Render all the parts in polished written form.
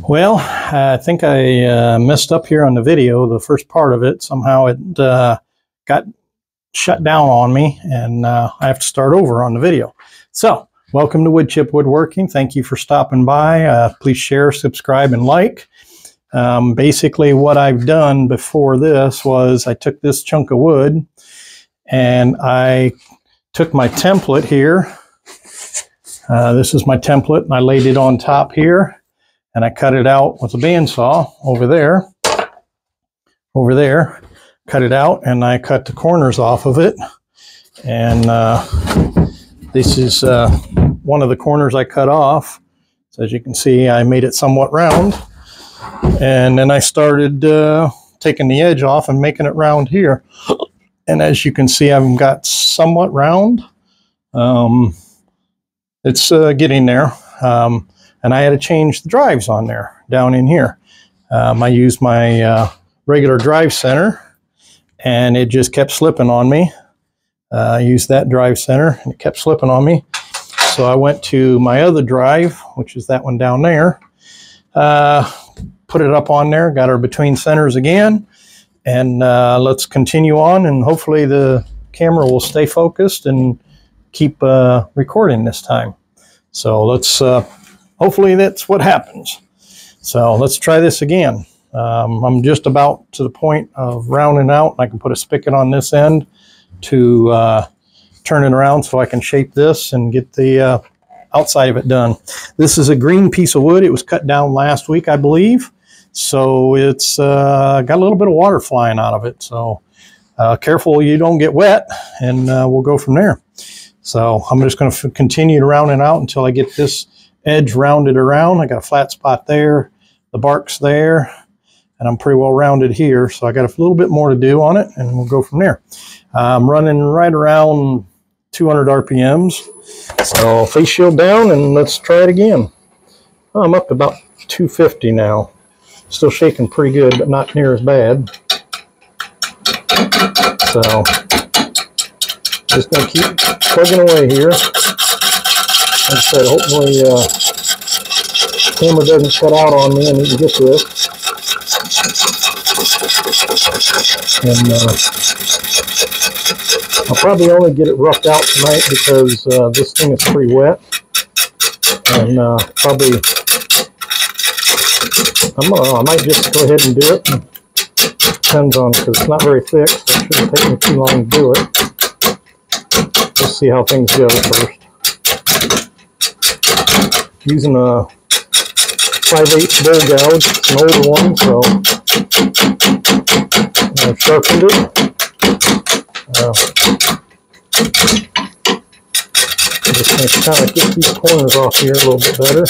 Well, I think I messed up here on the video, the first part of it. Somehow it got shut down on me, and I have to start over on the video. So, welcome to Woodchip Woodworking. Thank you for stopping by. Please share, subscribe, and like. Basically, what I've done before this was I took this chunk of wood, and I took my template here. This is my template, and I laid it on top here. And I cut it out with a bandsaw over there, cut it out, and I cut the corners off of it. And this is one of the corners I cut off. So as you can see, I made it somewhat round. And then I started taking the edge off and making it round here. And as you can see, I've got somewhat round. It's getting there. And I had to change the drives on there, down in here. I used my regular drive center, and it just kept slipping on me. I used that drive center, and it kept slipping on me. So I went to my other drive, which is that one down there, put it up on there, got her between centers again, and let's continue on, and hopefully the camera will stay focused and keep recording this time. So let's... hopefully that's what happens. So let's try this again. I'm just about to the point of rounding out. I can put a spigot on this end to turn it around so I can shape this and get the outside of it done. This is a green piece of wood. It was cut down last week, I believe. So it's got a little bit of water flying out of it. So careful you don't get wet, and we'll go from there. So I'm just going to continue to round it out until I get this edge rounded around. I got a flat spot there, the bark's there, and I'm pretty well rounded here, so I got a little bit more to do on it, and we'll go from there. I'm running right around 200 RPMs, so face shield down, and let's try it again. I'm up to about 250 now. Still shaking pretty good, but not near as bad. So just gonna keep plugging away here. Like I said, hopefully camera doesn't cut out on me. I need to get this. And I'll probably only get it roughed out tonight because this thing is pretty wet. And probably, I might just go ahead and do it. Depends on, because it's not very thick, so it shouldn't take me too long to do it. Let's see how things go first. Using a 5/8 bowl gouge, it's an older one, so I've sharpened it. I'm just going to kind of get these corners off here a little bit better.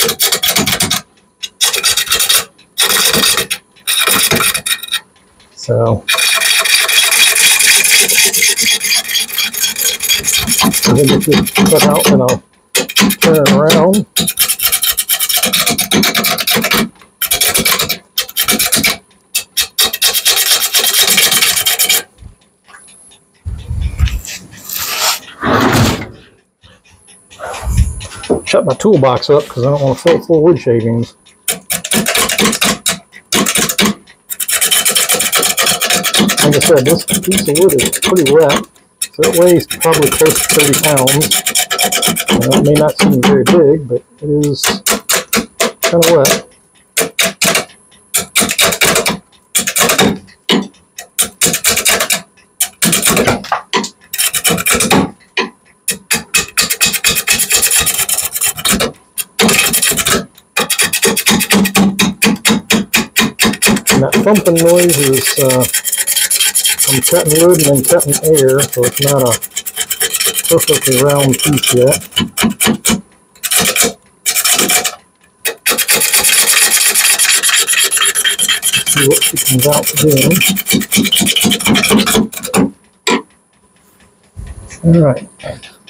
So I'm going to get this cut out, and I'll turn it around. Shut my toolbox up because I don't want to fill it full of wood shavings. Like I said, this piece of wood is pretty wet, so it weighs probably close to 30 pounds. It may not seem very big, but it is kind of wet. And that thumping noise is I'm cutting wood and then cutting air, so it's not a perfectly round piece yet. Let's see what she comes out doing. Alright,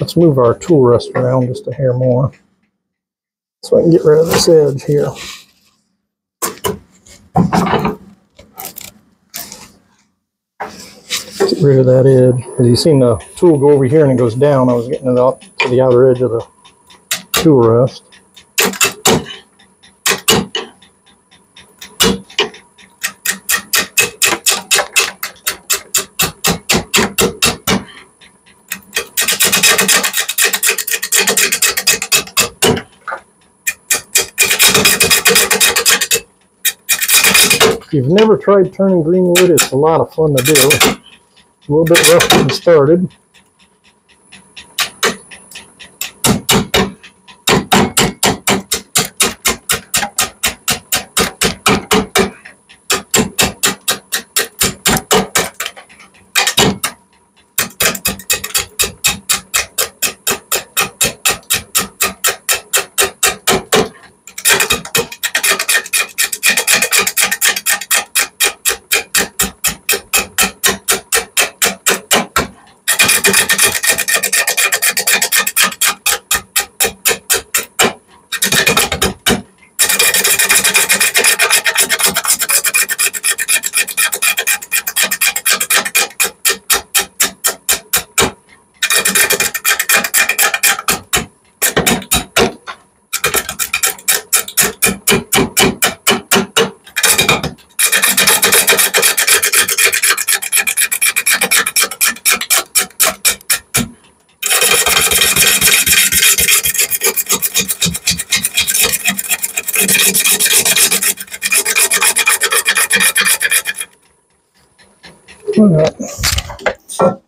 let's move our tool rest around just a hair more so I can get rid of this edge here. Get rid of that edge. As you seen the tool go over here and it goes down, I was getting it up to the outer edge of the tool rest. you've never tried turning greenwood, it's a lot of fun to do. A little bit rough getting started.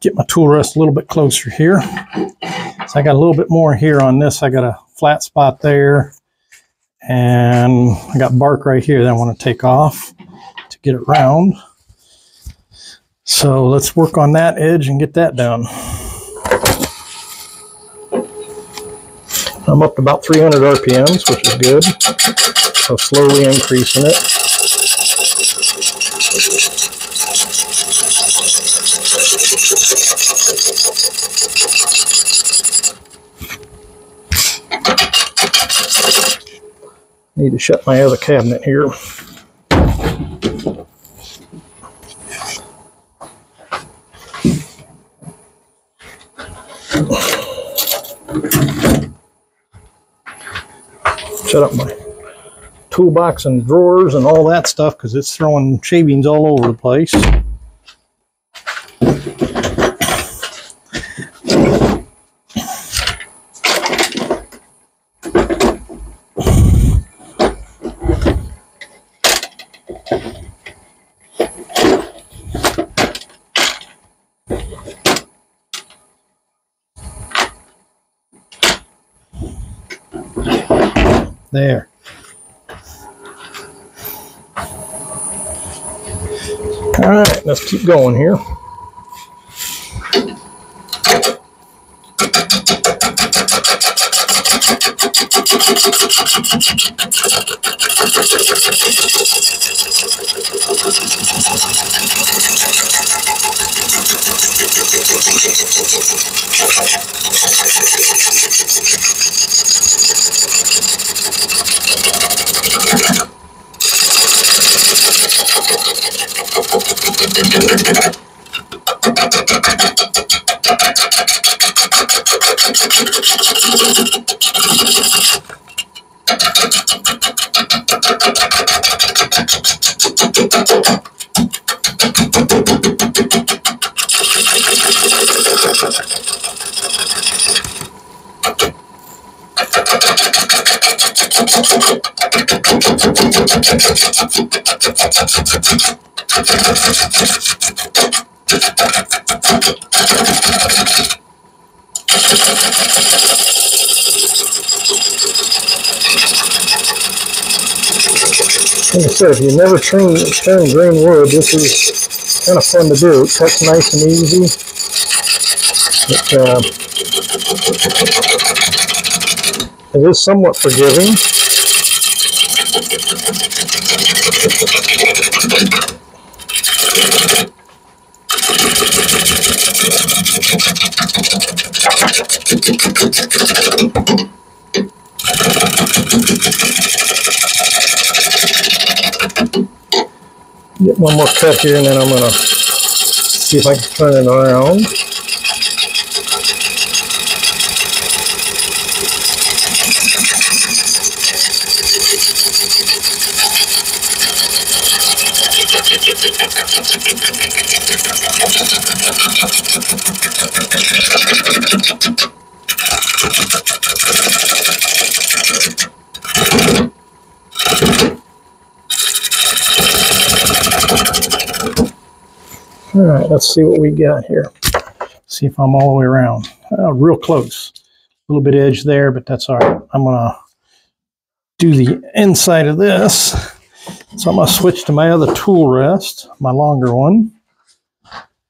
Get my tool rest a little bit closer here. So I got a little bit more here on this. I got a flat spot there, and I got bark right here that I want to take off to get it round. So let's work on that edge and get that done. I'm up to about 300 RPMs, which is good. So slowly increasing it. Need to shut my other cabinet here. Shut up my toolbox and drawers and all that stuff because it's throwing shavings all over the place. There. All right, let's keep going here. Like I said, if you never turn green wood, this is kind of fun to do. It cuts nice and easy. It is somewhat forgiving. Get one more cut here, and then I'm going to see if I can turn it around. All right, let's see what we got here. See if I'm all the way around. Real close. A little bit edge there, but that's all right. I'm going to do the inside of this. So I'm going to switch to my other tool rest, my longer one.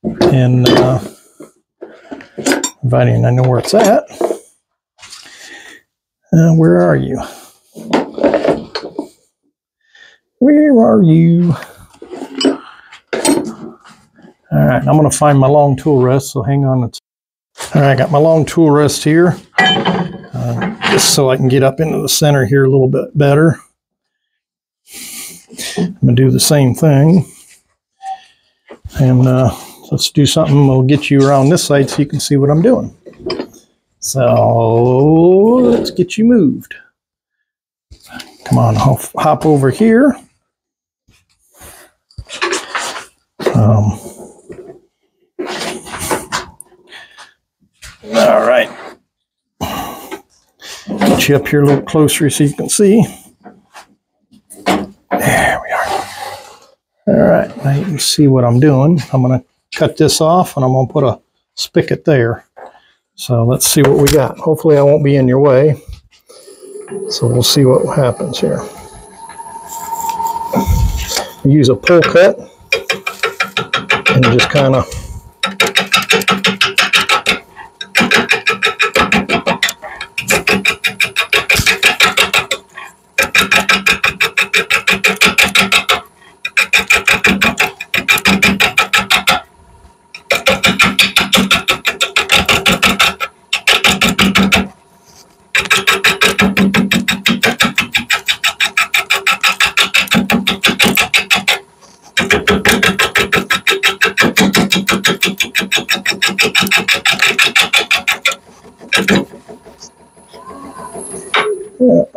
And providing I know where it's at. Where are you? Where are you? All right, I'm going to find my long tool rest, so hang on. All right, I got my long tool rest here, just so I can get up into the center here a little bit better. I'm going to do the same thing. And let's do something that'll get you around this side so you can see what I'm doing. So let's get you moved. Come on, I'll hop over here. All right. Get you up here a little closer so you can see. There we are. All right, now you can see what I'm doing. I'm going to cut this off and I'm going to put a spigot there. So let's see what we got. Hopefully I won't be in your way. So we'll see what happens here. Use a pull cut and just kind of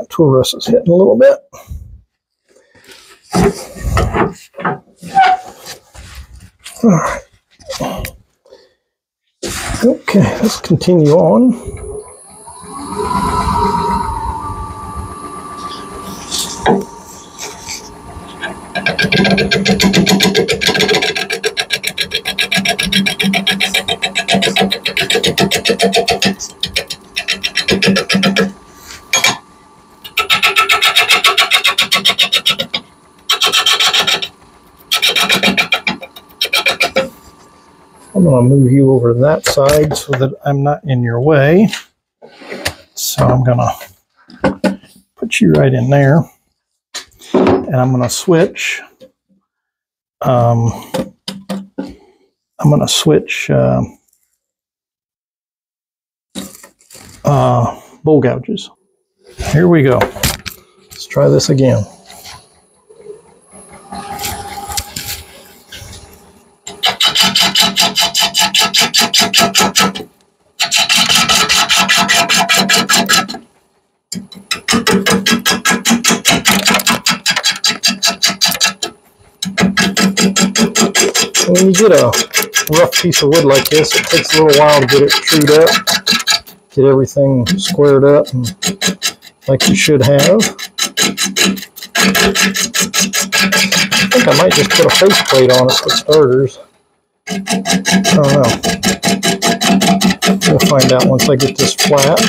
tool rest is hitting a little bit. All right. Okay, let's continue on. I'm going to move you over to that side so that I'm not in your way. So I'm going to put you right in there. And I'm going to switch. I'm going to switch bowl gouges. Here we go. Let's try this again. When you get a rough piece of wood like this, it takes a little while to get it trued up, get everything squared up and like you should have. I think I might just put a faceplate on it for starters. I don't know. We'll find out once I get this flat.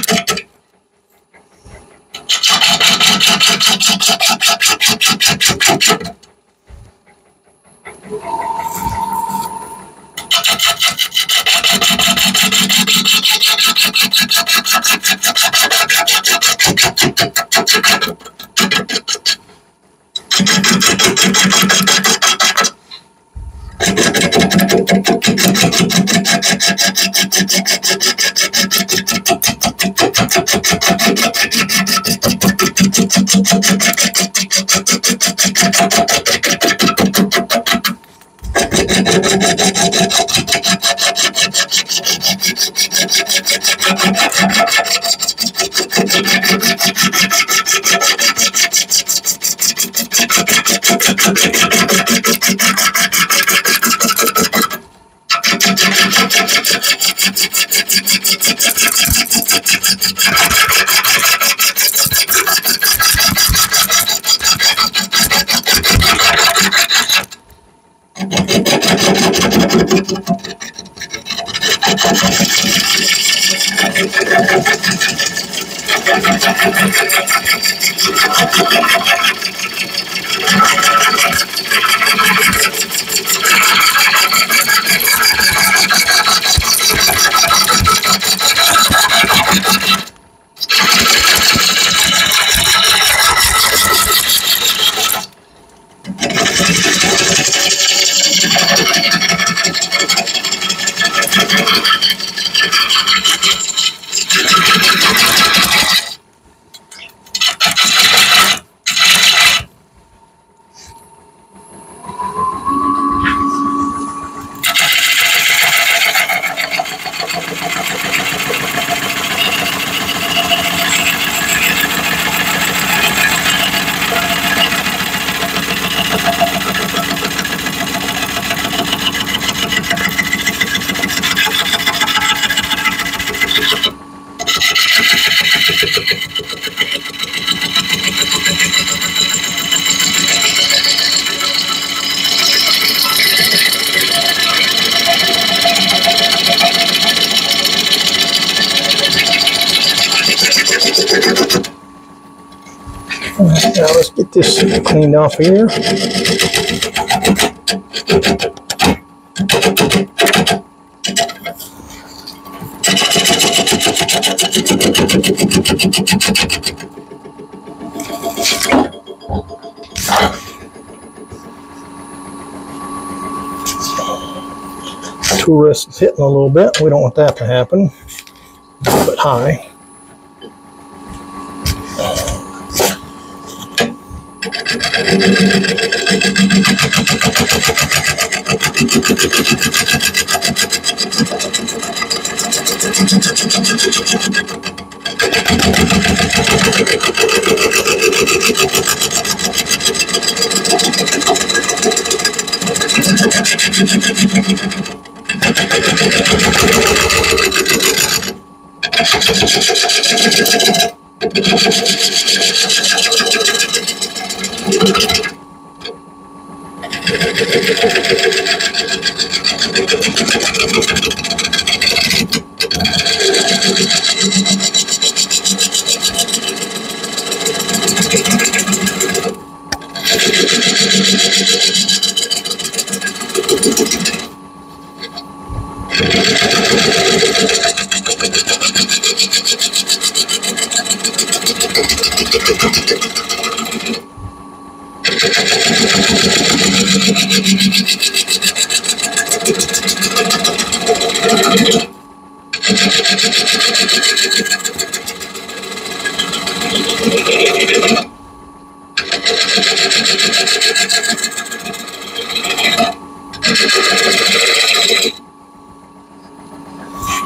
Now let's get this cleaned off here. Tool rest is hitting a little bit. We don't want that to happen. A little bit high.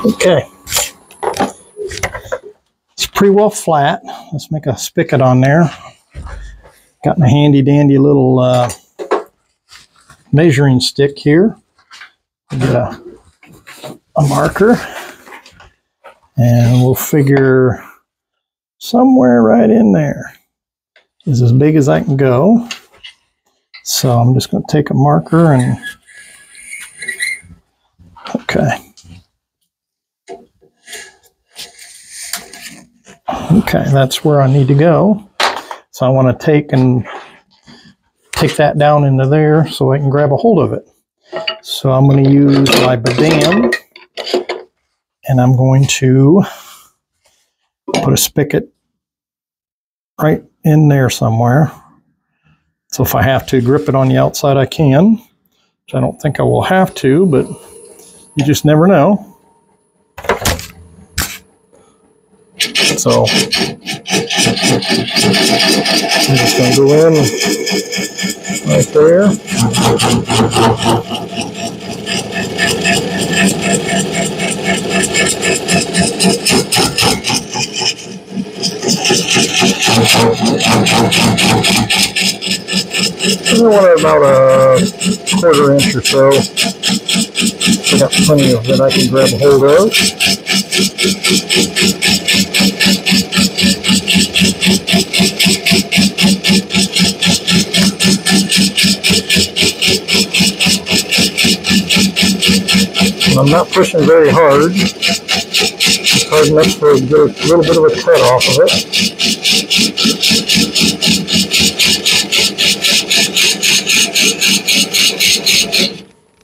Okay, it's pretty well flat. Let's make a spigot on there. Got my handy dandy little measuring stick here. Get a marker, and we'll figure somewhere right in there is as big as I can go. So I'm just going to take a marker and okay. Okay, that's where I need to go. So I want to take that down into there so I can grab a hold of it. So I'm going to use my Badam, and I'm going to put a spigot right in there somewhere. So if I have to grip it on the outside, I can, which I don't think I will have to, but you just never know. So I'm just going to go in right there. I want it about a quarter inch or so. I got plenty of that I can grab a hold of. I'm not pushing very hard because hard enough to get a little bit of a cut off of it.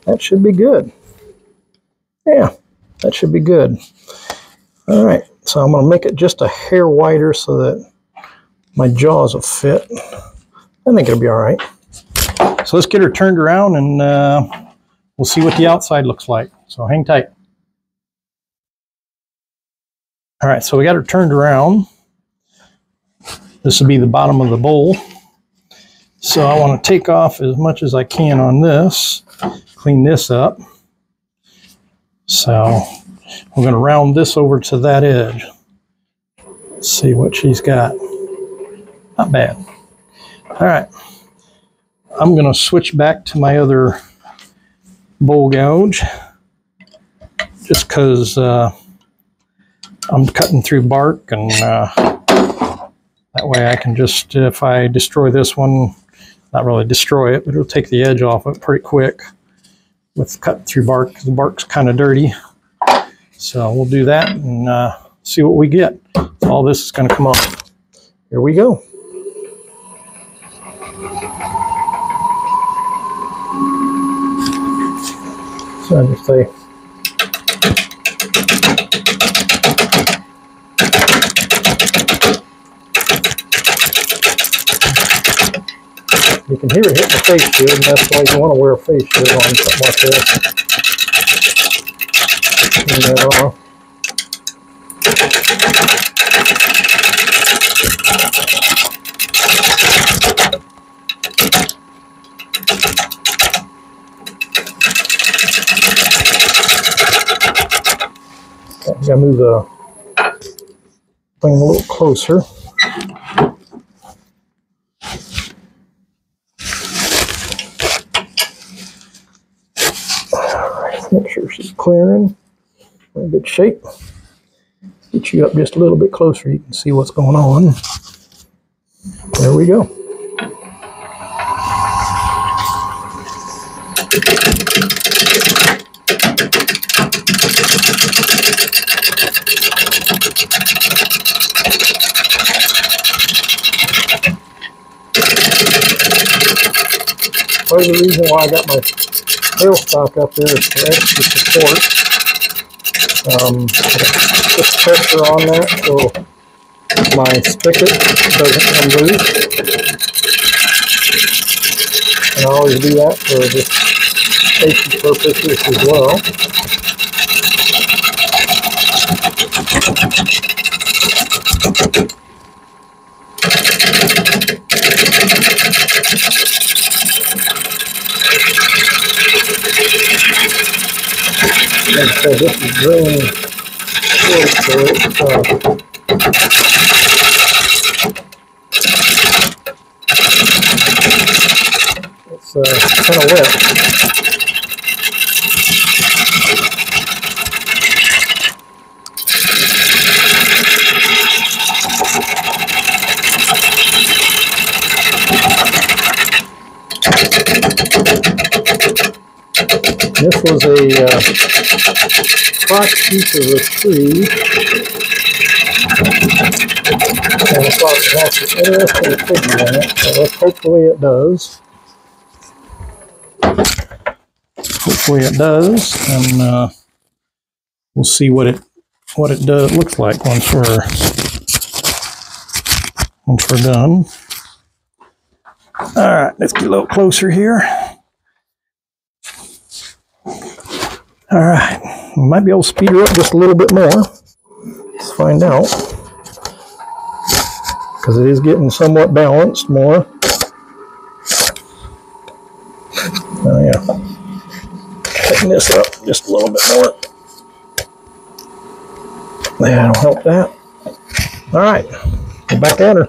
That should be good. Yeah, that should be good. All right, so I'm going to make it just a hair wider so that my jaws will fit. I think it'll be all right. So let's get her turned around and we'll see what the outside looks like. So hang tight. All right, so we got her turned around. This will be the bottom of the bowl. So I want to take off as much as I can on this, clean this up. So we're going to round this over to that edge. Let's see what she's got. Not bad. All right. I'm going to switch back to my other bowl gouge just because I'm cutting through bark, and that way I can just, if I destroy this one, not really destroy it, but it'll take the edge off it pretty quick with cutting through bark, because the bark's kind of dirty. So we'll do that and see what we get. So all this is going to come off. Here we go. So I just say, you can hear it hit my face shield, and that's why you want to wear a face shield on something like this. Okay, gotta move the thing a little closer. Make sure she's clearing. In good shape. Get you up just a little bit closer. You can see what's going on. There we go. Part of the reason why I got my tailstock up there is for extra support. Just pressure on that so my spigot doesn't come loose. And I always do that for just safety purposes as well. Like I said, this is draining wood, so it's kind of wet. This was a crotch piece of a tree, and I thought it had some interesting figure in it, so hopefully it does. Hopefully it does, and we'll see what it looks like once we're done. All right, let's get a little closer here. All right, we might be able to speed her up just a little bit more. Let's find out, because it is getting somewhat balanced more. Oh yeah, picking this up just a little bit more. That'll help that. All right, get back at her.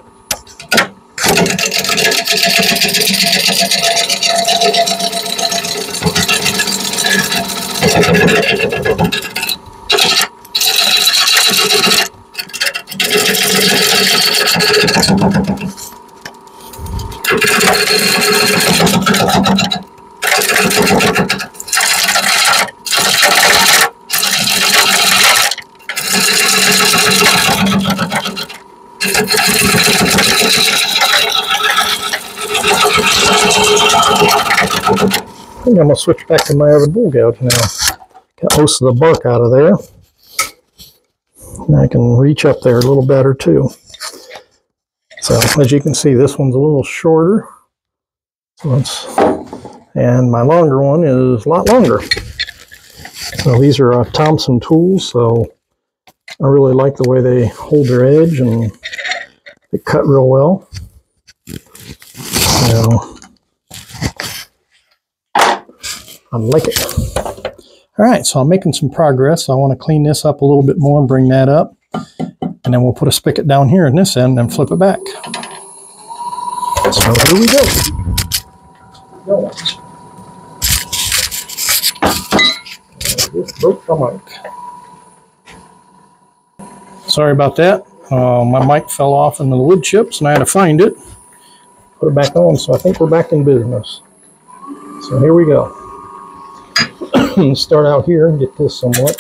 I think I'm going to switch back to my other bull gouge now. Got most of the bark out of there. And I can reach up there a little better too. So as you can see, this one's a little shorter. And my longer one is a lot longer. So these are Thompson tools, so I really like the way they hold their edge and they cut real well. So I like it. All right, so I'm making some progress. I want to clean this up a little bit more and bring that up. And then we'll put a spigot down here in this end and flip it back. So here we go. Just broke my mic. Sorry about that. My mic fell off into the wood chips and I had to find it. Put it back on, so I think we're back in business. So here we go. Start out here and get this somewhat.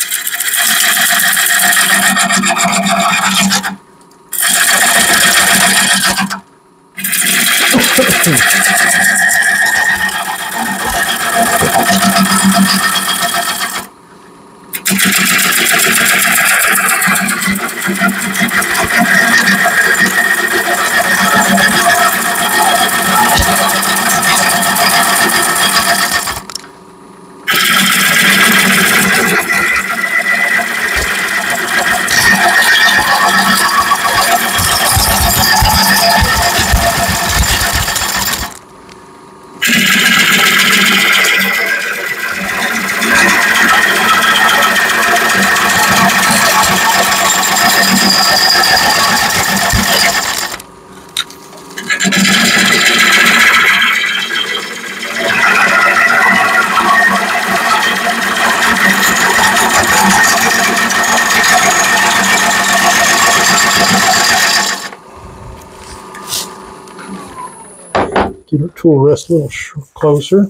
Get our tool rest a little closer.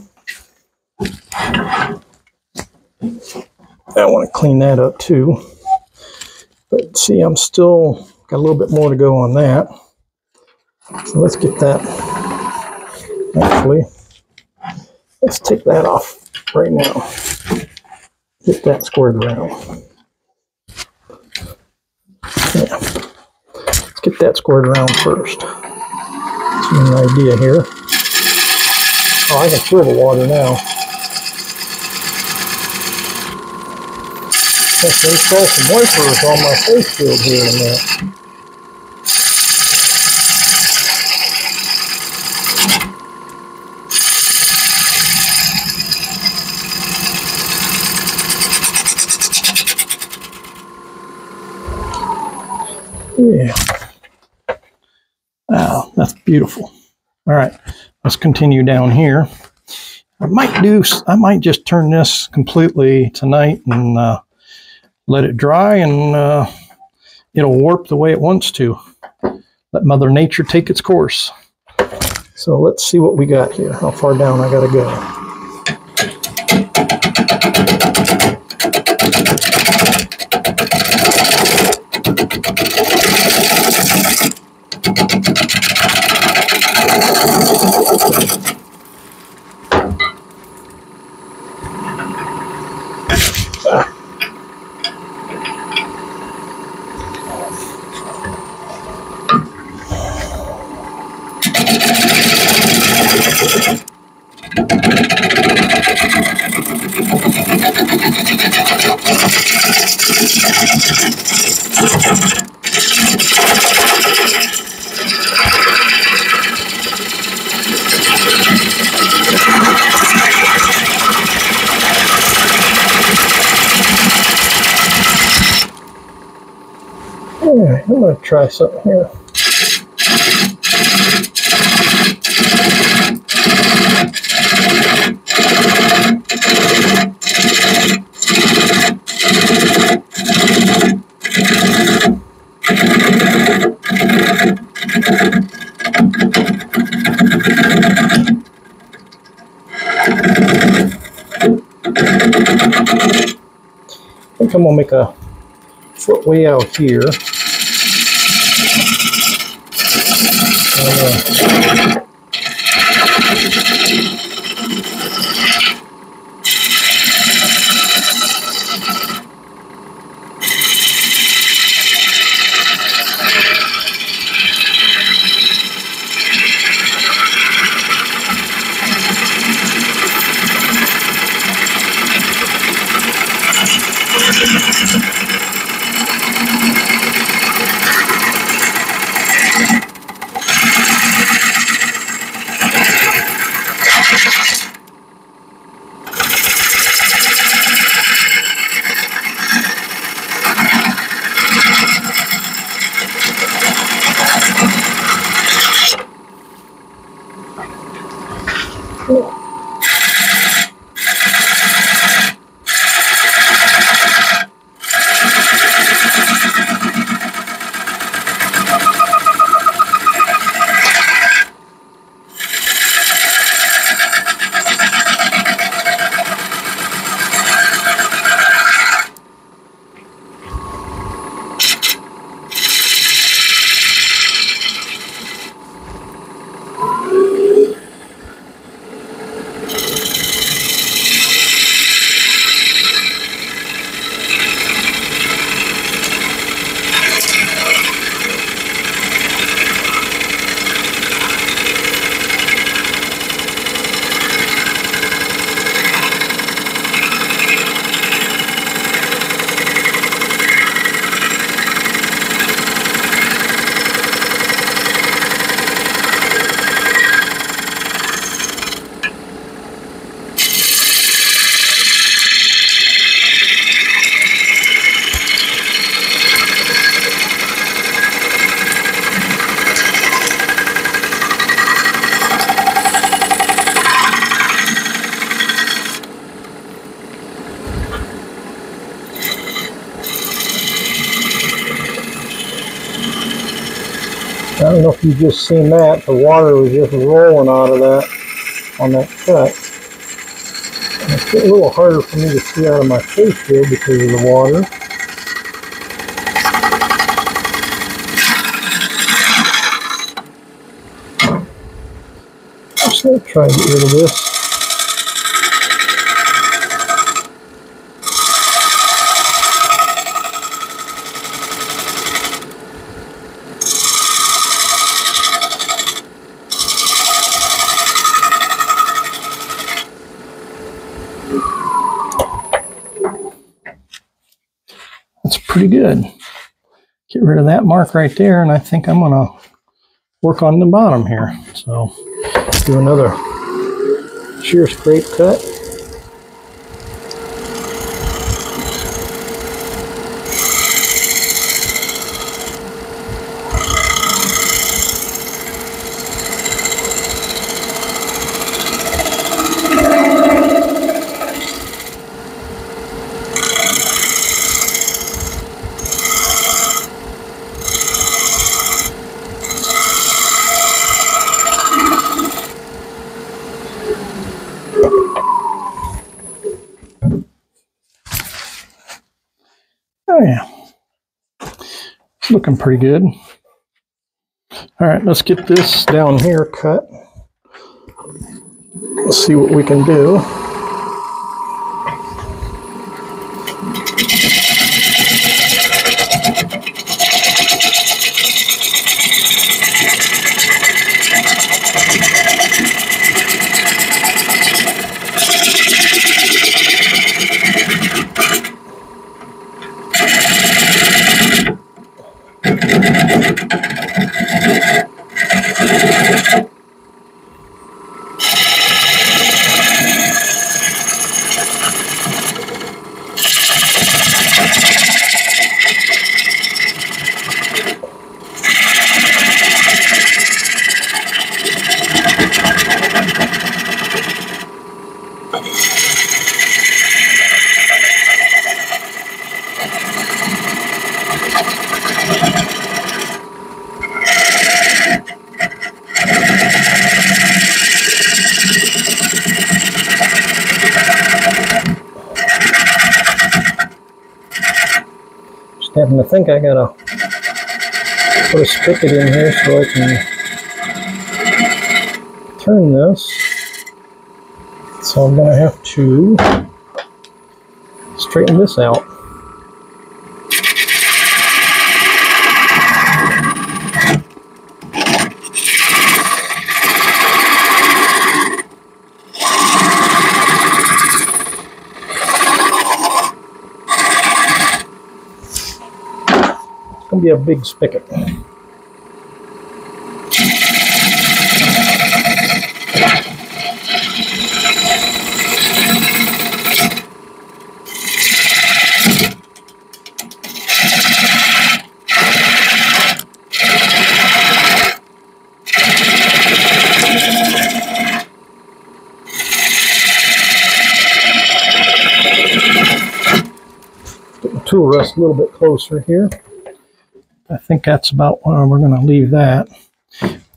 I want to clean that up too. But see, I'm still got a little bit more to go on that. So let's get that. Actually, let's take that off right now. Get that squared around. Yeah. Let's get that squared around first. Give me an idea here. Oh, I can feel the water now. Let's install some wipers on my face shield here in a minute. Yeah. Wow, that's beautiful. All right, let's continue down here. I might just turn this completely tonight and let it dry, and it'll warp the way it wants to. Let Mother Nature take its course. So let's see what we got here. How far down I gotta go. Alright, I'm going to try something here. I think I'm going to make a foot way out here. I don't know if you just seen that. The water was just rolling out of that on that cut. And it's a little harder for me to see out of my face here because of the water. So I'll try to get rid of this. That's pretty good. Get rid of that mark right there, and I think I'm going to work on the bottom here. So do another shear scrape cut. Oh yeah, it's looking pretty good. All right, let's get this down here cut. Let's see what we can do. Happen to think I gotta put a spigot in here so I can turn this. So I'm gonna have to straighten this out. It's gonna be a big spigot. tool rest a little bit closer here. I think that's about where we're going to leave that.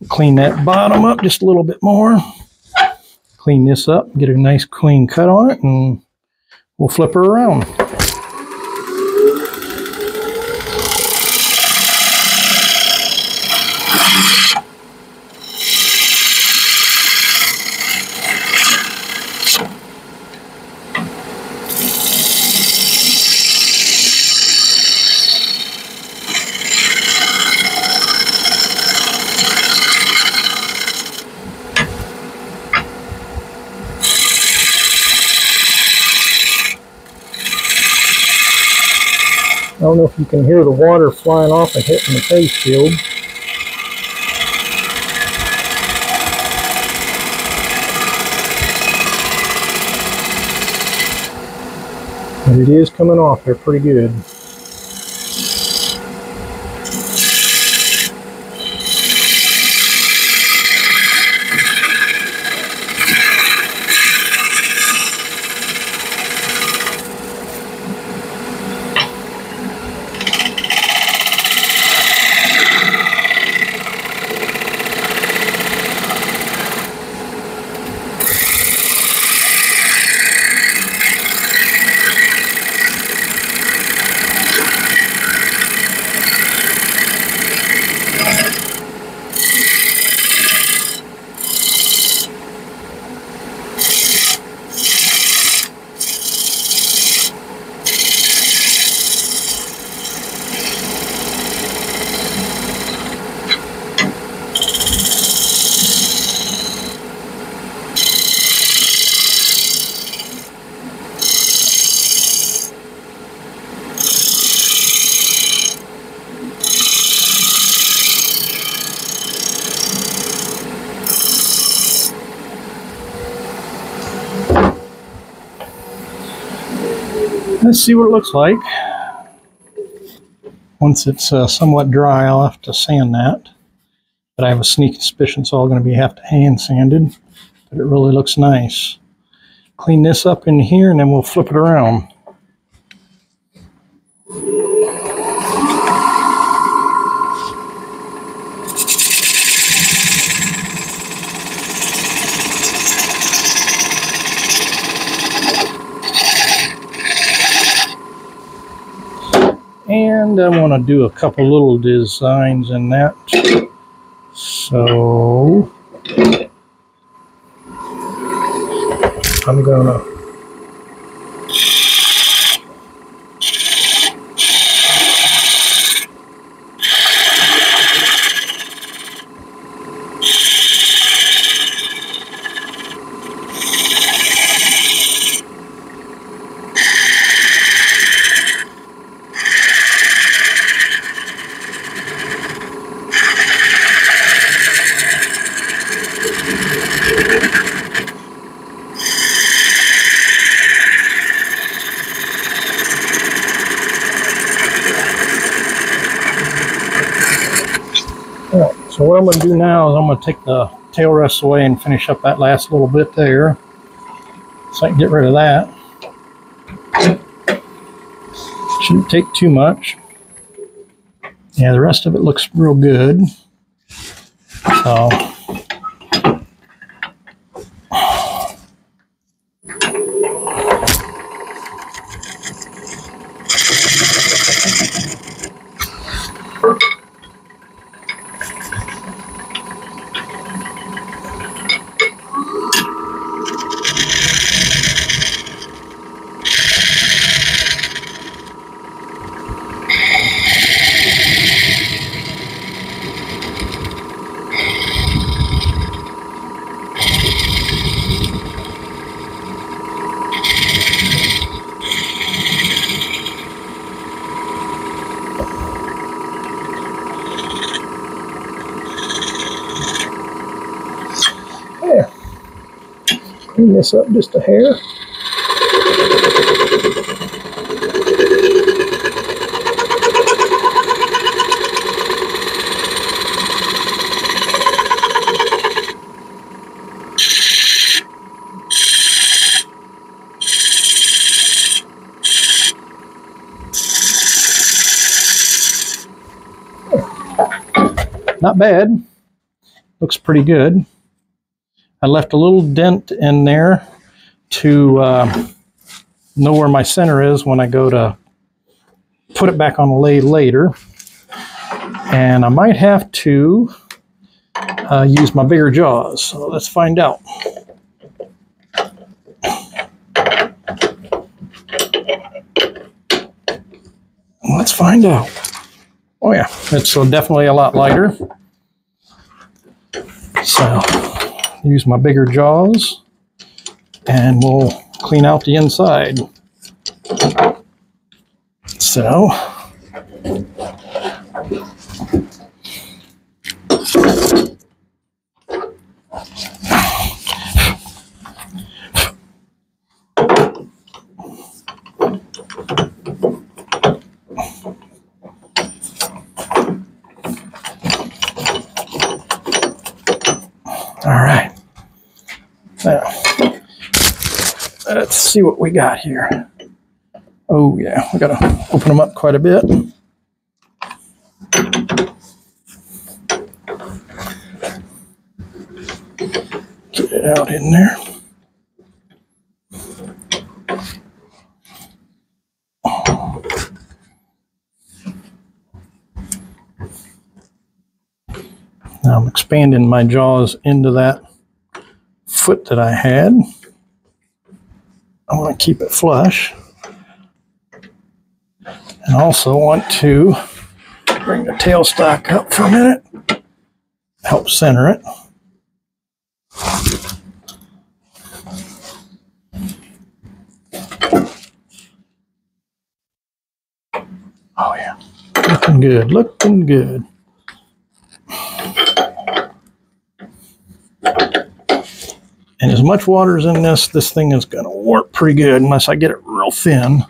Clean that bottom up just a little bit more. Clean this up, get a nice clean cut on it, and we'll flip her around. I don't know if you can hear the water flying off and hitting the face shield. But it is coming off there pretty good. Let's see what it looks like. Once it's somewhat dry, I'll have to sand that. But I have a sneaking suspicion it's all going to have to hand sanded. But it really looks nice. Clean this up in here and then we'll flip it around. And I want to do a couple little designs in that. So I'm gonna So what I'm going to do now is I'm going to take the tail rests away and finish up that last little bit there. So I can get rid of that. Shouldn't take too much. Yeah, the rest of it looks real good. So there. Clean this up just a hair. not bad. Looks pretty good. I left a little dent in there to know where my center is when I go to put it back on the lathe later. And I might have to use my bigger jaws. So let's find out. Let's find out. Oh yeah, it's definitely a lot lighter. So use my bigger jaws and we'll clean out the inside. So all right, now let's see what we got here. Oh yeah, we gotta open them up quite a bit. Get it out in there. Now I'm expanding my jaws into that foot that I had. I want to keep it flush. And also want to bring the tailstock up for a minute. Help center it. Oh yeah, looking good, looking good. And as much water is in this thing is going to work pretty good unless I get it real thin,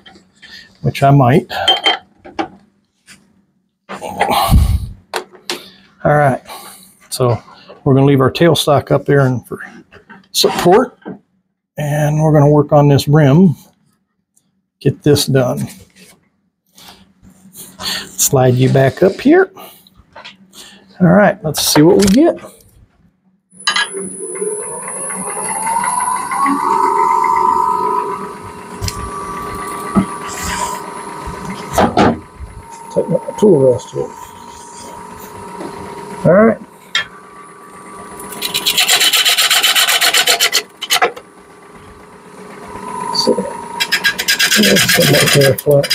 which I might. All right, so we're going to leave our tailstock up there and for support, and we're going to work on this rim, get this done. Slide you back up here. All right, let's see what we get. Tighten up my tool rest here. All right. So let's put that there flat.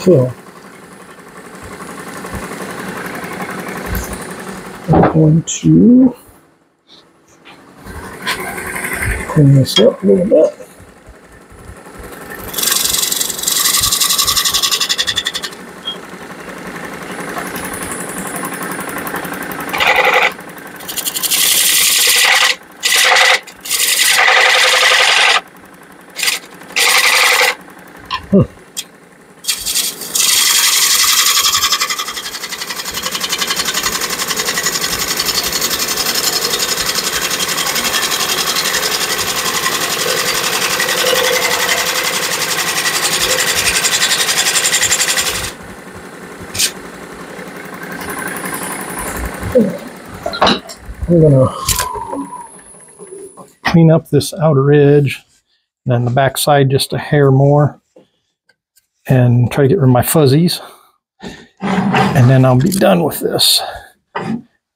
Okay. I'm going to clean this up a little bit. I'm gonna clean up this outer edge and then the back side just a hair more and try to get rid of my fuzzies. And then I'll be done with this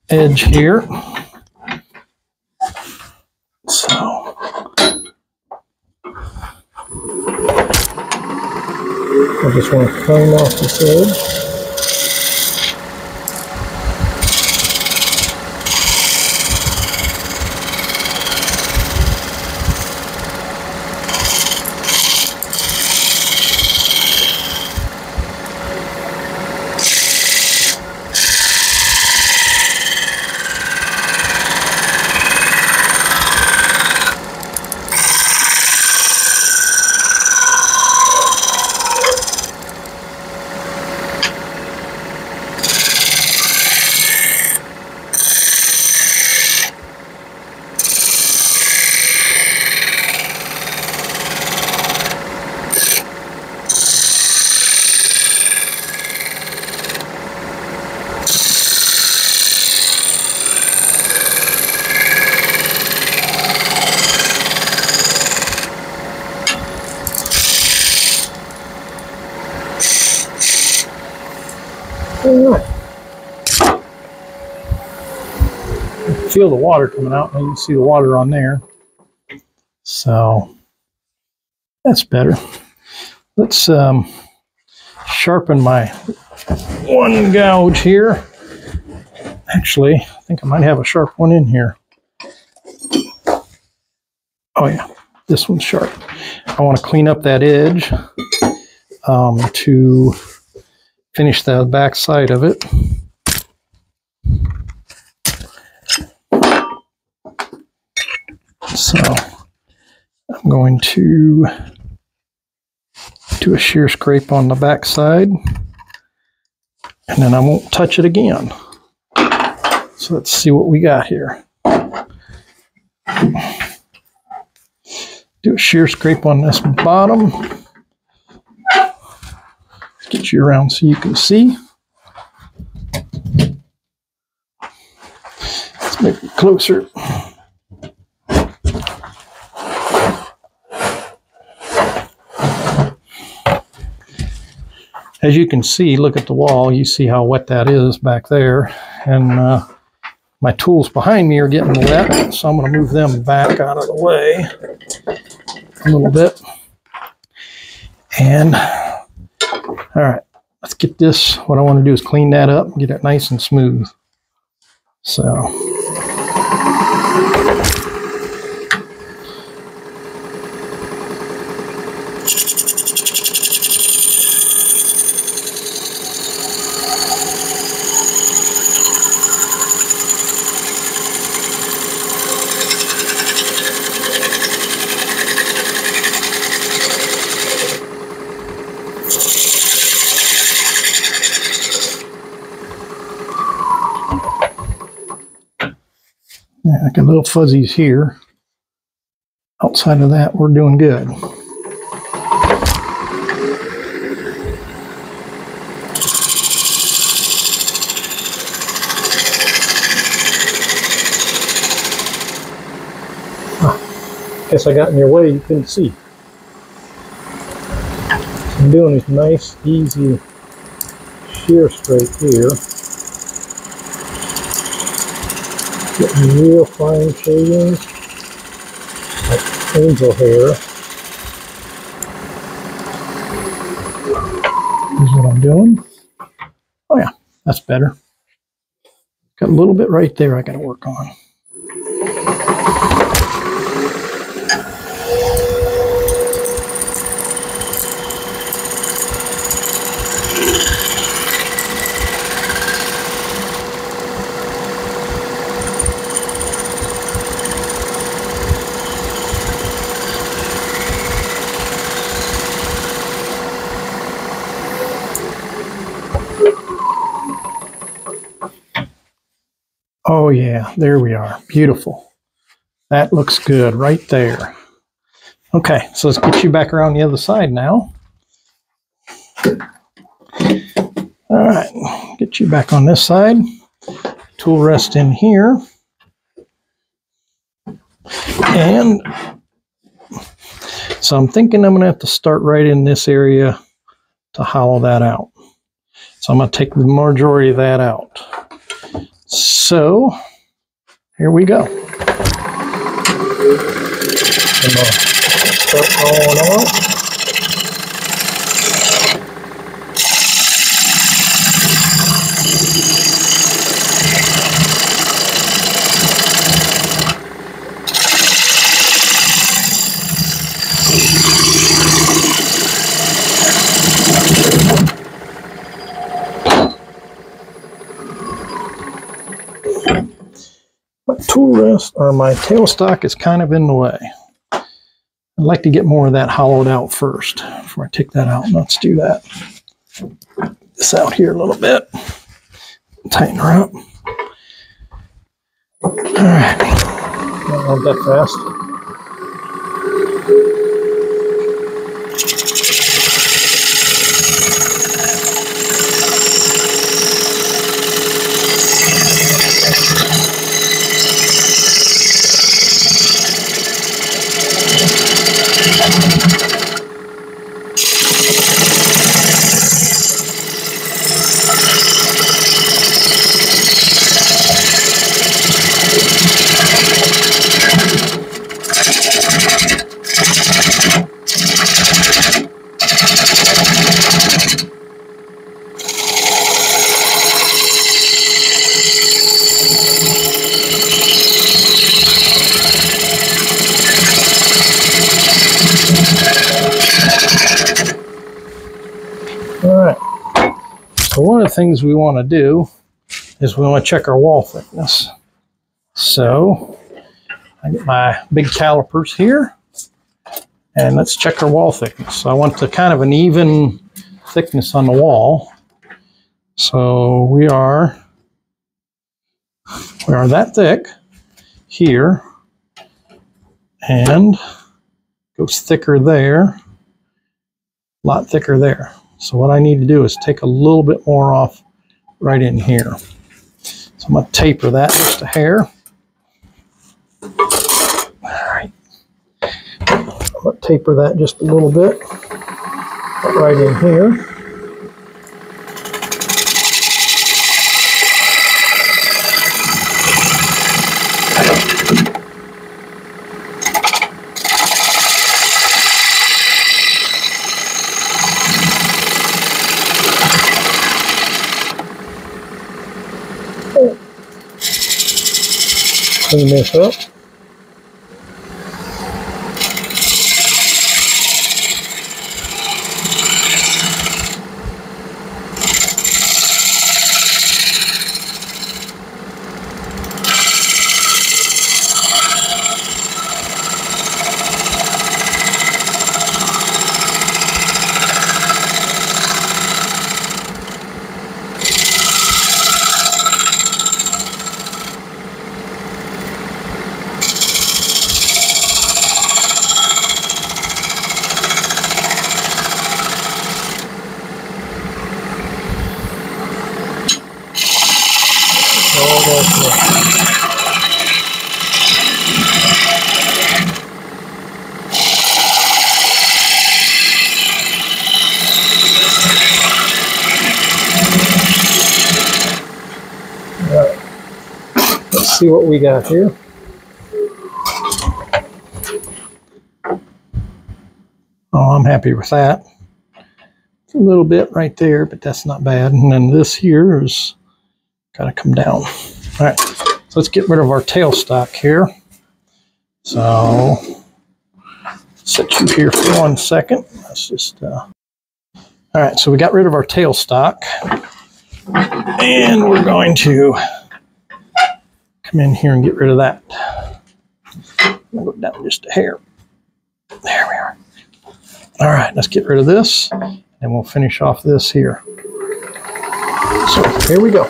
edge here. So I just want to clean off this edge. Feel the water coming out, and you can see the water on there. So that's better. Let's sharpen my one gouge here. Actually, I think I might have a sharp one in here. Oh yeah, this one's sharp. I want to clean up that edge to finish the back side of it. So I'm going to do a shear scrape on the back side, and then I won't touch it again. So let's see what we got here. Do a shear scrape on this bottom. Get you around so you can see. Let's make it closer. As you can see, look at the wall, you see how wet that is back there. And my tools behind me are getting wet, so I'm going to move them back out of the way a little bit. And, all right, let's get this. What I want to do is clean that up and get it nice and smooth. So. Yeah, I got little fuzzies here. Outside of that, we're doing good. Guess I got in your way, you couldn't see. So I'm doing this nice, easy shear scrape here. Getting real fine shavings, like angel hair. Here's what I'm doing. Oh yeah, that's better. Got a little bit right there I got to work on. Oh yeah, there we are. Beautiful. That looks good right there. Okay, so let's get you back around the other side now. All right, get you back on this side. tool rest in here. And so I'm thinking I'm going to have to start right in this area to hollow that out. So I'm going to take the majority of that out. So here we go. I'm going to start hollowing out. My tool rest, or my tailstock, is kind of in the way. I'd like to get more of that hollowed out first before I take that out. Let's do that. Get this out here a little bit. Tighten her up. All right. Don't want that fast. So one of the things we want to do is we want to check our wall thickness. So I get my big calipers here, and let's check our wall thickness. So I want to kind of an even thickness on the wall. So we are that thick here, and goes thicker there, a lot thicker there. So what I need to do is take a little bit more off right in here. So I'm going to taper that just a hair. All right. I'm going to taper that just a little bit right in here. Clean this up. Alright, let's see what we got here. Oh, I'm happy with that. It's a little bit right there, but that's not bad. And then this here is got to come down. All right, so let's get rid of our tailstock here. So set you here for 1 second. Let's just, all right, so we got rid of our tailstock. And we're going to come in here and get rid of that. I'll go down just a hair. There we are. All right, let's get rid of this, and we'll finish off this here. So here we go.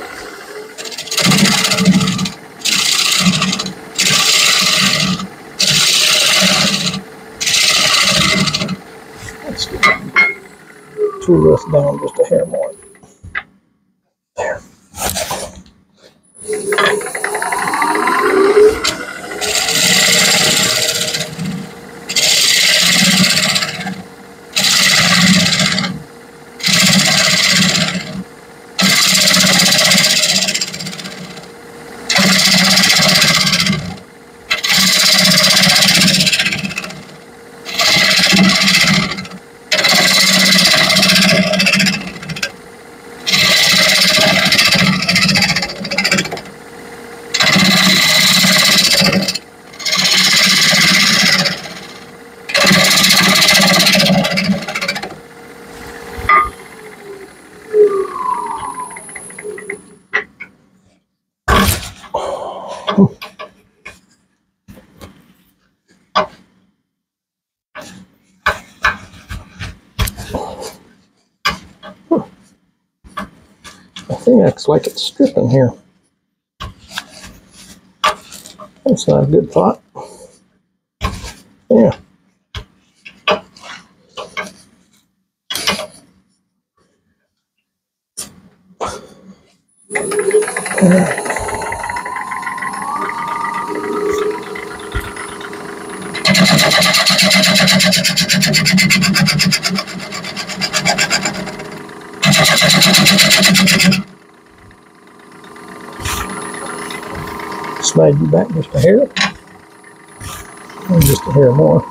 Let's get tool this down just a hair more. There. thing acts like it's stripping here. That's not a good thought. Yeah. Slide you back just a hair, and just a hair more.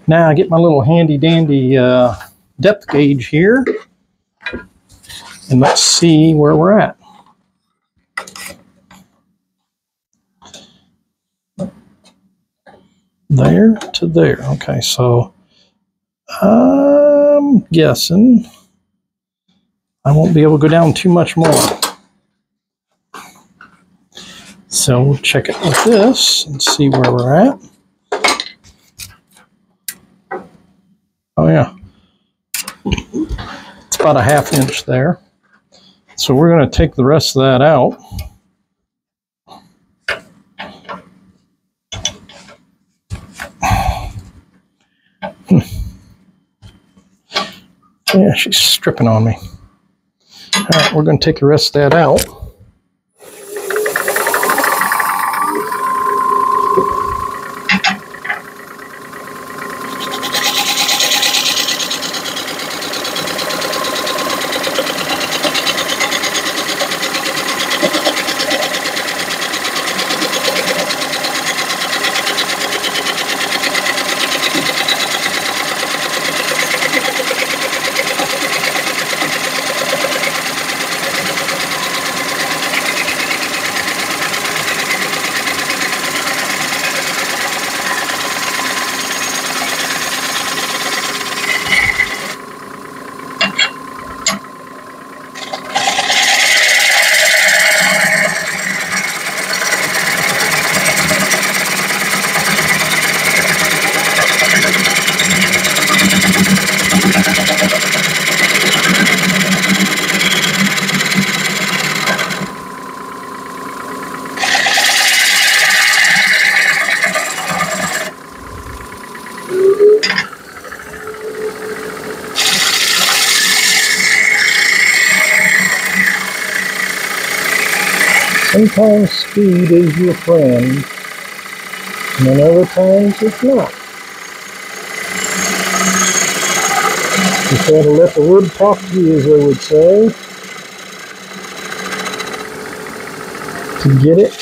Now I get my little handy dandy depth gauge here, and let's see where we're at. There to there. Okay, so I'm guessing I won't be able to go down too much more. So we'll check it with this and see where we're at. Oh yeah, it's about a ½ inch there. So we're going to take the rest of that out. Yeah, she's stripping on me. All right, we're going to take the rest of that out. Sometimes speed is your friend, and other times it's not. You gotta let the wood talk to you, as they would say. get it.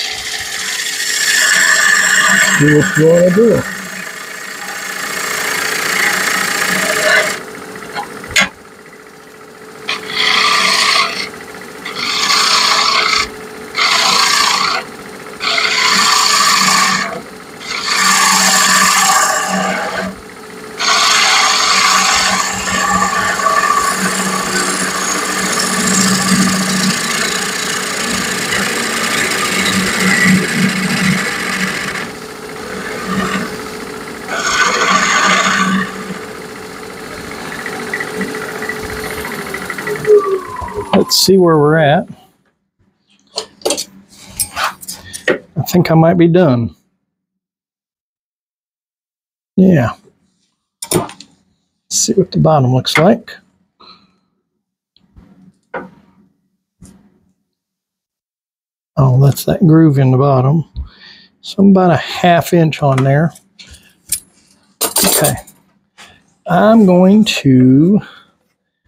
Do what you want to do. Let's see where we're at. I think I might be done. Yeah. Let's see what the bottom looks like. Oh, that's that groove in the bottom. So I'm about a 1/2 inch on there. Okay. I'm going to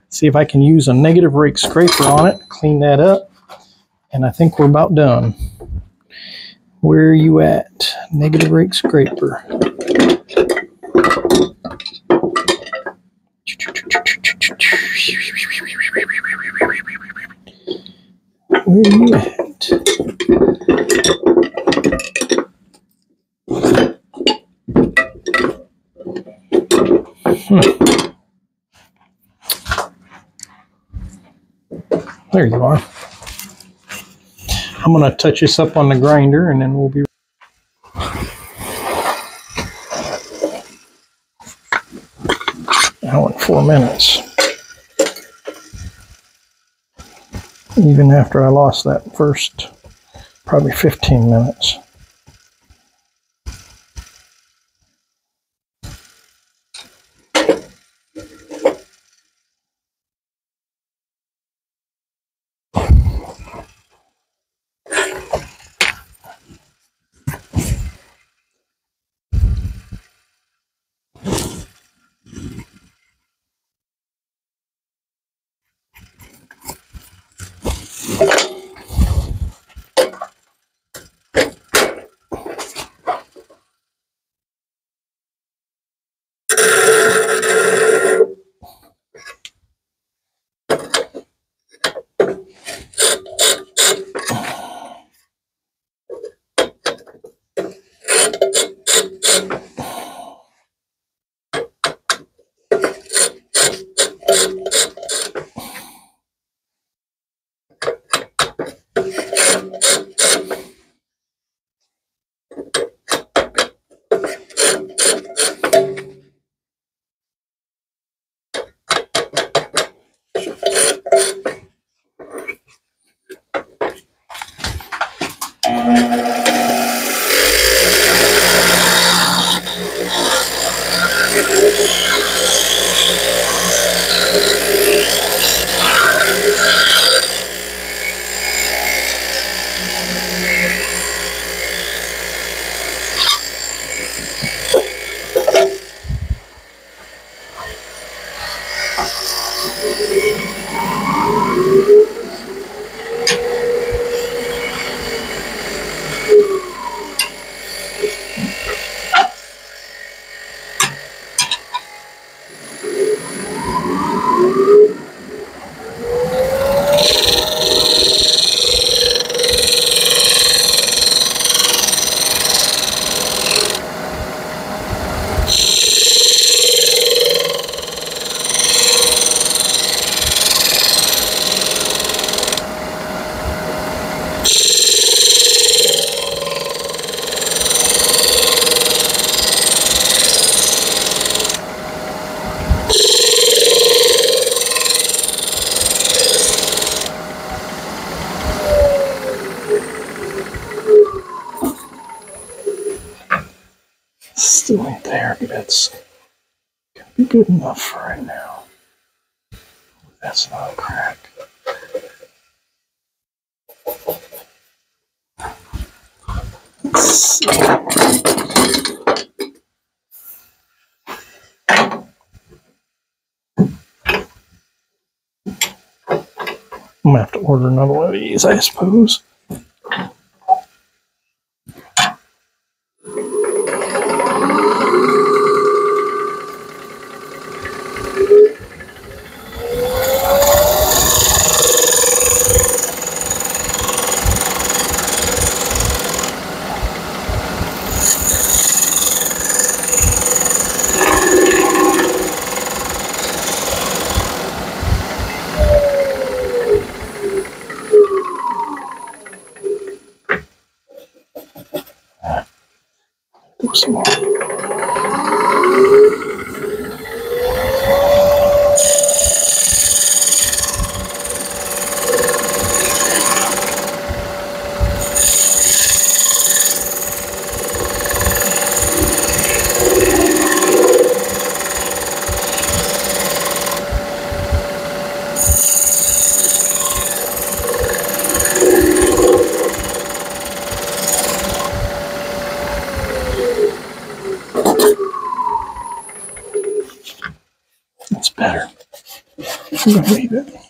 see if I can use a negative rake scraper on it, clean that up, and I think we're about done. Where are you at? Negative rake scraper. Where are you at? There you are. I'm going to touch this up on the grinder and then we'll be now in 4 minutes. Even after I lost that first probably 15 minutes. Still ain't there, but that's gonna be good enough for right now. That's not cracked. Let's see. I'm gonna have to order another one of these, I suppose. some more. It's better. I'm going to leave it.